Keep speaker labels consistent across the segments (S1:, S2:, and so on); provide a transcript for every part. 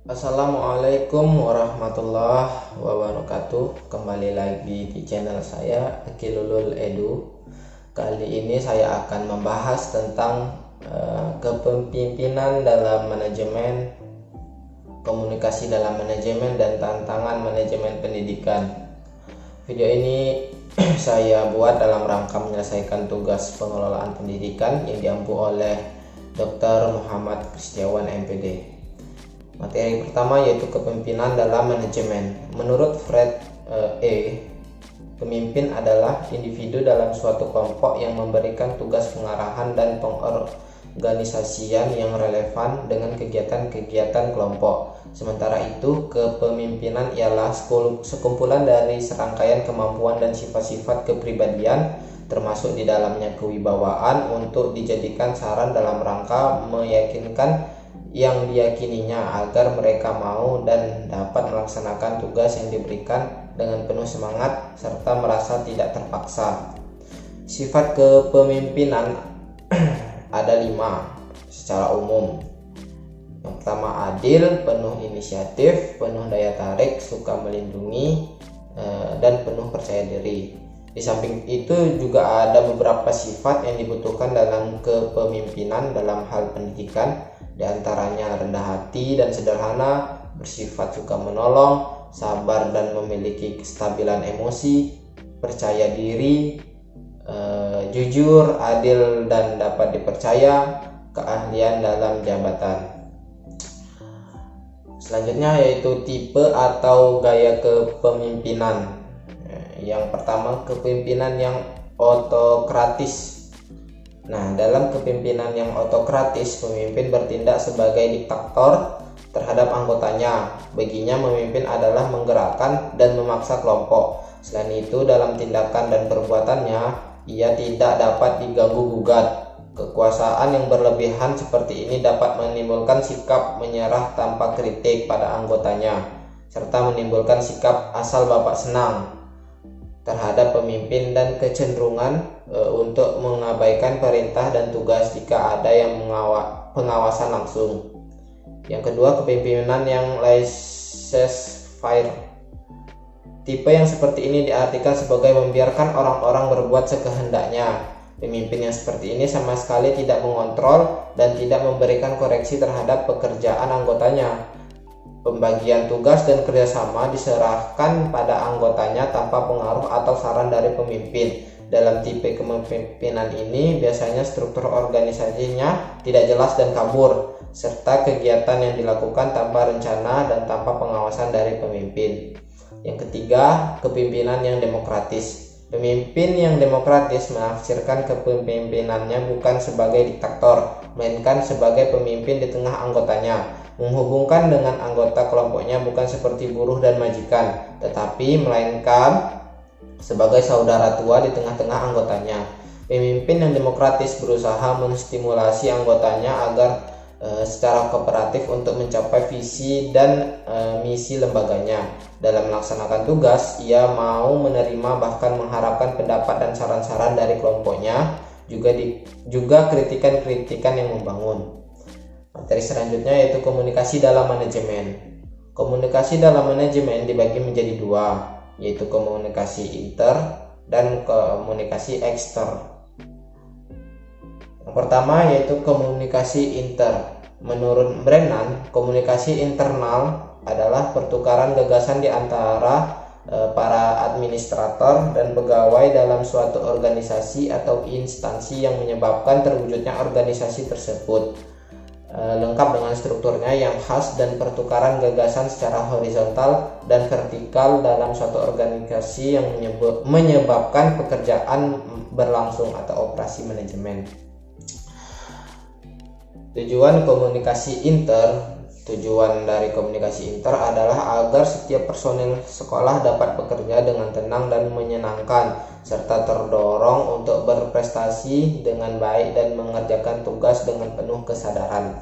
S1: Assalamualaikum warahmatullahi wabarakatuh. Kembali lagi di channel saya Akilulul Edu. Kali ini saya akan membahas tentang kepemimpinan dalam manajemen, komunikasi dalam manajemen, dan tantangan manajemen pendidikan. Video ini saya buat dalam rangka menyelesaikan tugas pengelolaan pendidikan yang diampu oleh Dr. Muhammad Kristiawan MPD. Materi pertama yaitu kepemimpinan dalam manajemen. Menurut Fred pemimpin adalah individu dalam suatu kelompok yang memberikan tugas pengarahan dan pengorganisasian yang relevan dengan kegiatan-kegiatan kelompok. Sementara itu, kepemimpinan ialah sekumpulan dari serangkaian kemampuan dan sifat-sifat kepribadian, termasuk di dalamnya kewibawaan, untuk dijadikan saran dalam rangka meyakinkan yang diyakininya agar mereka mau dan dapat melaksanakan tugas yang diberikan dengan penuh semangat serta merasa tidak terpaksa. Sifat kepemimpinan ada 5 secara umum. Yang pertama, adil, penuh inisiatif, penuh daya tarik, suka melindungi, dan penuh percaya diri. Di samping itu juga ada beberapa sifat yang dibutuhkan dalam kepemimpinan dalam hal pendidikan, di antaranya rendah hati dan sederhana, bersifat suka menolong, sabar dan memiliki kestabilan emosi, percaya diri, jujur, adil dan dapat dipercaya, keahlian dalam jabatan. Selanjutnya yaitu tipe atau gaya kepemimpinan. Yang pertama, kepemimpinan yang otokratis. Nah, dalam kepemimpinan yang otokratis, pemimpin bertindak sebagai diktator terhadap anggotanya. Baginya, memimpin adalah menggerakkan dan memaksa kelompok. Selain itu, dalam tindakan dan perbuatannya, ia tidak dapat diganggu-gugat. Kekuasaan yang berlebihan seperti ini dapat menimbulkan sikap menyerah tanpa kritik pada anggotanya, serta menimbulkan sikap asal bapak senang terhadap pemimpin dan kecenderungan untuk mengabaikan perintah dan tugas jika ada yang pengawasan langsung. Yang kedua, kepemimpinan yang laissez-faire. Tipe yang seperti ini diartikan sebagai membiarkan orang-orang berbuat sekehendaknya. Pemimpin yang seperti ini sama sekali tidak mengontrol dan tidak memberikan koreksi terhadap pekerjaan anggotanya. Pembagian tugas dan kerjasama diserahkan pada anggotanya tanpa pengaruh atau saran dari pemimpin. Dalam tipe kepemimpinan ini biasanya struktur organisasinya tidak jelas dan kabur, serta kegiatan yang dilakukan tanpa rencana dan tanpa pengawasan dari pemimpin. Yang ketiga, kepemimpinan yang demokratis. Pemimpin yang demokratis menafsirkan kepemimpinannya bukan sebagai diktator, melainkan sebagai pemimpin di tengah anggotanya, menghubungkan dengan anggota kelompoknya bukan seperti buruh dan majikan, tetapi melainkan sebagai saudara tua di tengah-tengah anggotanya. Pemimpin yang demokratis berusaha menstimulasi anggotanya agar secara kooperatif untuk mencapai visi dan misi lembaganya. Dalam melaksanakan tugas, ia mau menerima bahkan mengharapkan pendapat dan saran-saran dari kelompoknya, juga kritikan-kritikan yang membangun. Materi selanjutnya yaitu komunikasi dalam manajemen. Komunikasi dalam manajemen dibagi menjadi 2, yaitu komunikasi inter dan komunikasi ekster. Yang pertama yaitu komunikasi inter. Menurut Brennan, komunikasi internal adalah pertukaran gagasan di antara para administrator dan pegawai dalam suatu organisasi atau instansi yang menyebabkan terwujudnya organisasi tersebut, lengkap dengan strukturnya yang khas dan pertukaran gagasan secara horizontal dan vertikal dalam suatu organisasi yang menyebabkan pekerjaan berlangsung atau operasi manajemen. Tujuan dari komunikasi inter adalah agar setiap personil sekolah dapat bekerja dengan tenang dan menyenangkan, serta terdorong untuk berprestasi dengan baik dan mengerjakan tugas dengan penuh kesadaran.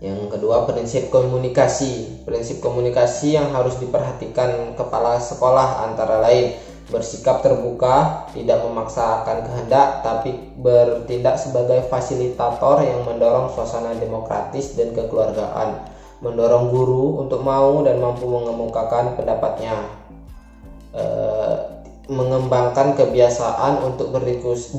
S1: Yang kedua, prinsip komunikasi. Prinsip komunikasi yang harus diperhatikan kepala sekolah antara lain bersikap terbuka, tidak memaksakan kehendak, tapi bertindak sebagai fasilitator yang mendorong suasana demokratis dan kekeluargaan. mendorong guru untuk mau dan mampu mengemukakan pendapatnya, mengembangkan kebiasaan untuk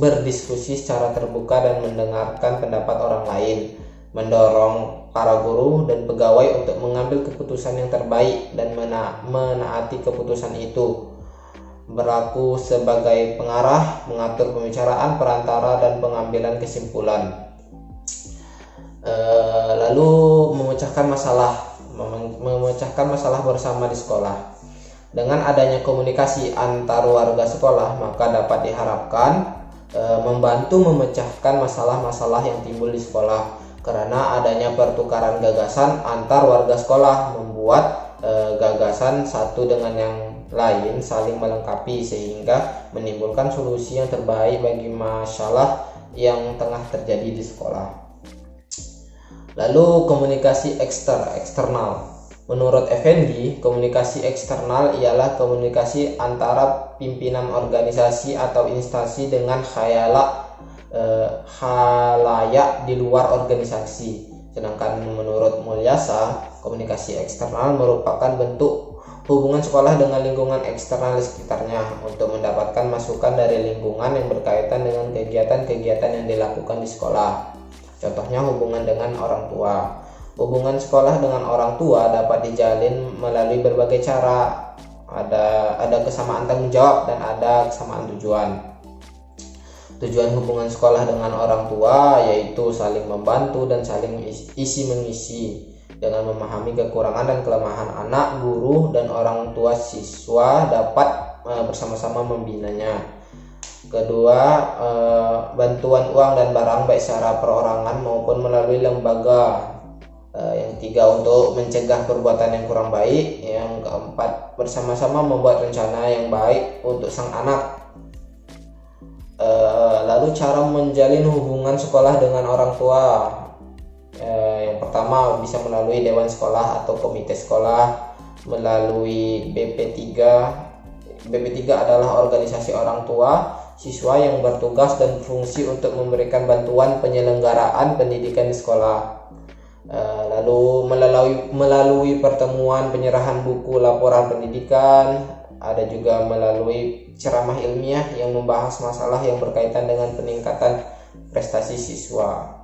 S1: berdiskusi secara terbuka dan mendengarkan pendapat orang lain, mendorong para guru dan pegawai untuk mengambil keputusan yang terbaik dan menaati keputusan itu, berlaku sebagai pengarah, mengatur pembicaraan, perantara, dan pengambilan kesimpulan. Lalu memecahkan masalah bersama di sekolah. Dengan adanya komunikasi antar warga sekolah, maka dapat diharapkan membantu memecahkan masalah-masalah yang timbul di sekolah. Karena adanya pertukaran gagasan antar warga sekolah membuat gagasan satu dengan yang lain saling melengkapi sehingga menimbulkan solusi yang terbaik bagi masalah yang tengah terjadi di sekolah. Lalu komunikasi eksternal. Menurut Effendi, komunikasi eksternal ialah komunikasi antara pimpinan organisasi atau instansi dengan khalayak di luar organisasi. Sedangkan menurut Mulyasa, komunikasi eksternal merupakan bentuk hubungan sekolah dengan lingkungan eksternal di sekitarnya untuk mendapatkan masukan dari lingkungan yang berkaitan dengan kegiatan-kegiatan yang dilakukan di sekolah. Contohnya hubungan dengan orang tua. Hubungan sekolah dengan orang tua dapat dijalin melalui berbagai cara. Ada kesamaan tanggung jawab dan ada kesamaan tujuan. Tujuan hubungan sekolah dengan orang tua yaitu saling membantu dan saling isi-mengisi dengan memahami kekurangan dan kelemahan anak, guru, dan orang tua siswa dapat bersama-sama membinanya. Kedua, bantuan uang dan barang baik secara perorangan maupun melalui lembaga. Yang ketiga, untuk mencegah perbuatan yang kurang baik. Yang keempat, bersama-sama membuat rencana yang baik untuk sang anak. Lalu cara menjalin hubungan sekolah dengan orang tua. Yang pertama bisa melalui dewan sekolah atau komite sekolah, melalui BP3. BP3 adalah organisasi orang tua siswa yang bertugas dan berfungsi untuk memberikan bantuan penyelenggaraan pendidikan di sekolah. Lalu melalui pertemuan penyerahan buku laporan pendidikan, ada juga melalui ceramah ilmiah yang membahas masalah yang berkaitan dengan peningkatan prestasi siswa.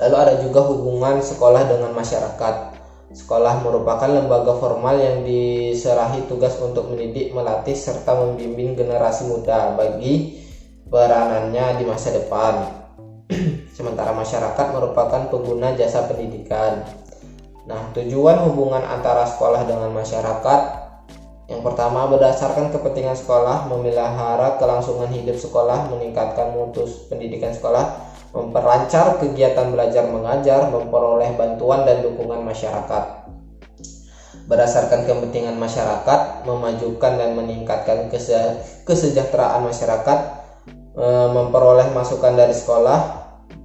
S1: Lalu ada juga hubungan sekolah dengan masyarakat. Sekolah merupakan lembaga formal yang diserahi tugas untuk mendidik, melatih, serta membimbing generasi muda bagi peranannya di masa depan. Sementara masyarakat merupakan pengguna jasa pendidikan. Nah, tujuan hubungan antara sekolah dengan masyarakat. Yang pertama, berdasarkan kepentingan sekolah, memelihara kelangsungan hidup sekolah, meningkatkan mutu pendidikan sekolah, memperlancar kegiatan belajar mengajar, memperoleh bantuan dan dukungan masyarakat. Berdasarkan kepentingan masyarakat, memajukan dan meningkatkan kesejahteraan masyarakat, memperoleh masukan dari sekolah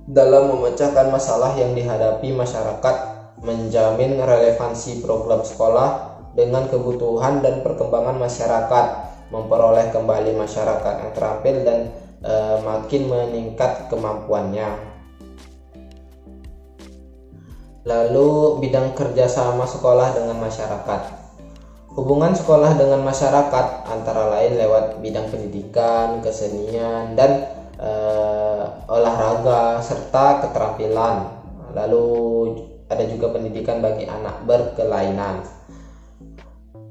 S1: dalam memecahkan masalah yang dihadapi masyarakat, menjamin relevansi program sekolah dengan kebutuhan dan perkembangan masyarakat, memperoleh kembali masyarakat yang terampil dan makin meningkat kemampuannya. Lalu bidang kerjasama sekolah dengan masyarakat. Hubungan sekolah dengan masyarakat antara lain lewat bidang pendidikan, kesenian, dan olahraga serta keterampilan. Lalu ada juga pendidikan bagi anak berkelainan.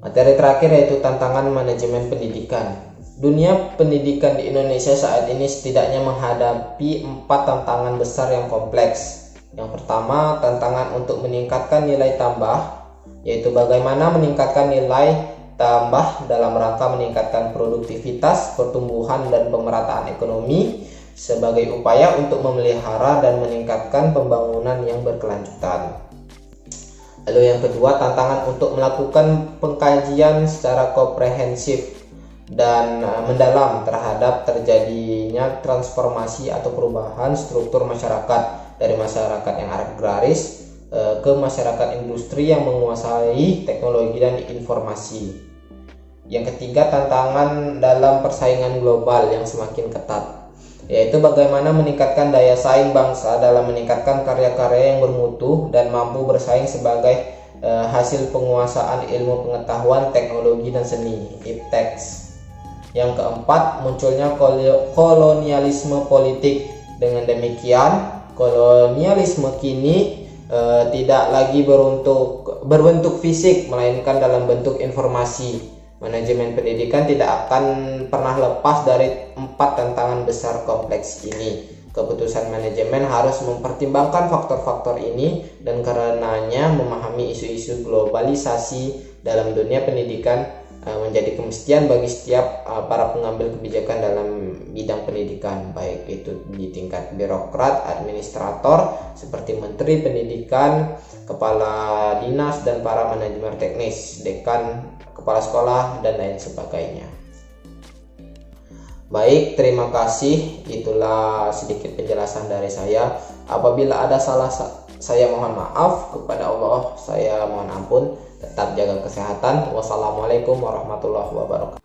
S1: Materi terakhir yaitu tantangan manajemen pendidikan. Dunia pendidikan di Indonesia saat ini setidaknya menghadapi 4 tantangan besar yang kompleks. Yang pertama, tantangan untuk meningkatkan nilai tambah, yaitu bagaimana meningkatkan nilai tambah dalam rangka meningkatkan produktivitas, pertumbuhan, dan pemerataan ekonomi sebagai upaya untuk memelihara dan meningkatkan pembangunan yang berkelanjutan. Lalu yang kedua, tantangan untuk melakukan pengkajian secara komprehensif dan mendalam terhadap terjadinya transformasi atau perubahan struktur masyarakat dari masyarakat yang agraris ke masyarakat industri yang menguasai teknologi dan informasi. Yang ketiga, tantangan dalam persaingan global yang semakin ketat. yaitu bagaimana meningkatkan daya saing bangsa dalam meningkatkan karya-karya yang bermutu dan mampu bersaing sebagai hasil penguasaan ilmu pengetahuan, teknologi, dan seni, ipteks. Yang keempat, munculnya kolonialisme politik. Dengan demikian, kolonialisme kini tidak lagi berbentuk fisik, melainkan dalam bentuk informasi. Manajemen pendidikan tidak akan pernah lepas dari 4 tantangan besar kompleks ini. Keputusan manajemen harus mempertimbangkan faktor-faktor ini, dan karenanya memahami isu-isu globalisasi dalam dunia pendidikan menjadi kemestian bagi setiap para pengambil kebijakan dalam bidang pendidikan, baik itu di tingkat birokrat, administrator seperti menteri pendidikan, kepala dinas, dan para manajemen teknis, dekan, kepala sekolah, dan lain sebagainya. Baik, terima kasih. Itulah sedikit penjelasan dari saya. Apabila ada salah, saya mohon maaf. Kepada Allah saya mohon ampun. Tetap jaga kesehatan. Wassalamualaikum warahmatullahi wabarakatuh.